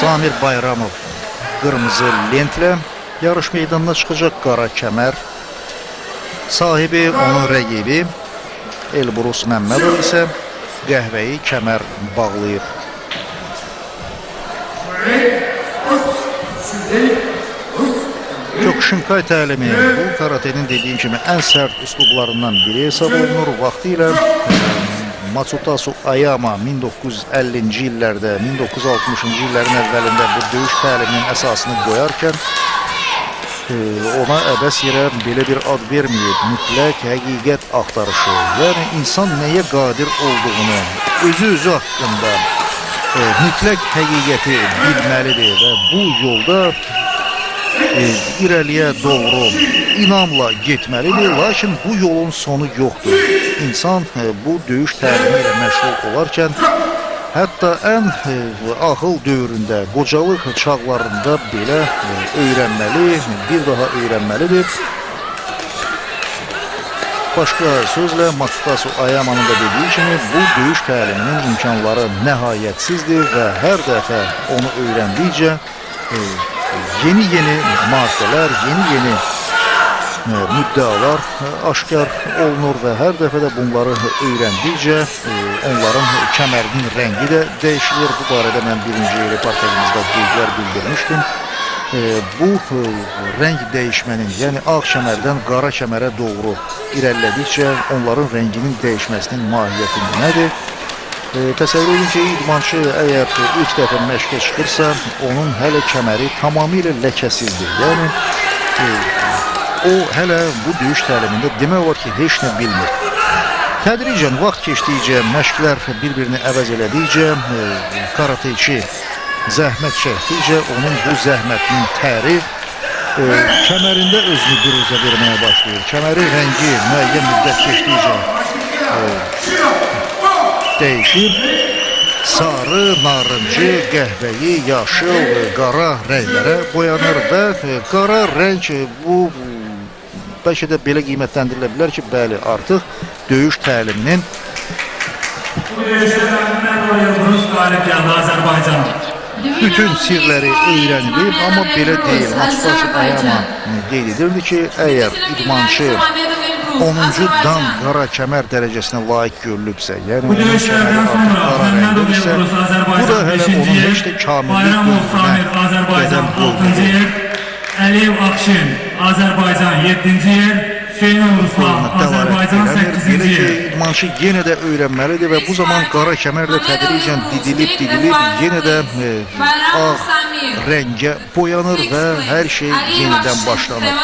Samir Bayramov qırmızı lentlə yarış meydanına çıxacaq. Qara kəmər sahibi, onun rəqibi Elbrus Məmmədov isə qəhvəyi kəmər bağlayıb. Kyokushinkai təlimi bu karatenin dediyim kimi ən sərt üslublarından biri hesab olunur. Vaxtilə Matsutasu Ayama 1950-ci illərdə, 1960-cı illərin əvvəlində bu döyüş təliminin əsasını qoyarkən ona əbəs yerə belə bir ad verməyib. Mütləq həqiqət axtarışı, yəni insan nəyə qadir olduğunu, özü haqqında mütləq həqiqəti bilməlidir və bu yolda irəliyə doğru inamla getməlidir. Lakin bu yolun sonu yoxdur. İnsan bu döyüş təlimi ilə məşğul olarkən hətta ən axıl dövründə, qocalıq çağlarında belə öyrənməli, bir daha öyrənməlidir. Başqa sözlə Matsutasu Ayamanın da dediyi kimi bu döyüş təliminin imkanları nəhayətsizdir və hər dəfə onu öyrəndikcə yeni maddələr, yeni müddəalar aşkar olunur və hər dəfə də bunları öyrəndikcə onların kəmərinin rəngi də dəyişilir. Bu barədə mən birinci reportajımızda qeydlər bildirmişdim. Bu rəng dəyişmənin, yəni ağ kəmərdən qara kəmərə doğru irəlilədikcə onların rənginin dəyişməsinin mahiyyəti nədir? Təsəvvür edin ki, idmançı əgər ilk dəfə məşqə çıxırsa, onun hələ kəməri tamamilə ləkəsizdir. Yəni, o hələ bu döyüş təlimində demək olar ki, heç nə bilmir. Tədricən, vaxt keçdikcə, məşqlər bir-birini əvəz elədikcə, karateçi zəhmət çəkdikcə, onun bu zəhmətinin təri kəmərində özünü büruzə verməyə başlayır. Kəməri rəngi müəyyən müddət keçdikcə dəyişir. Sarı, narıncı, qəhvəyi, yaşıl, qara rənglərə boyanır və qara rəng bu bəlkə də belə qiymətləndirilə bilər ki, bəli, artıq döyüş təliminin bütün sirləri öyrənilib, amma belə deyil. Matsutasu Ayama qeyd edirdi ki, əgər idmançı 10-cu dan qara kəmər dərəcəsinə layiq görülübsə, yəni onun kəməri artıq qara rəngdədirsə, bu da hələ onun heç də kamillik dövrünə qədəm qoyulur. Əliyev Akşin, Azərbaycan 7-ci yer, Hüseynov Ruslan, Azərbaycan 8-ci yer. İdmançı yenə də öyrənməlidir və bu zaman qara kəmər də tədricən didilib, yenə də ağ rəngə boyanır və hər şey yenidən başlanır.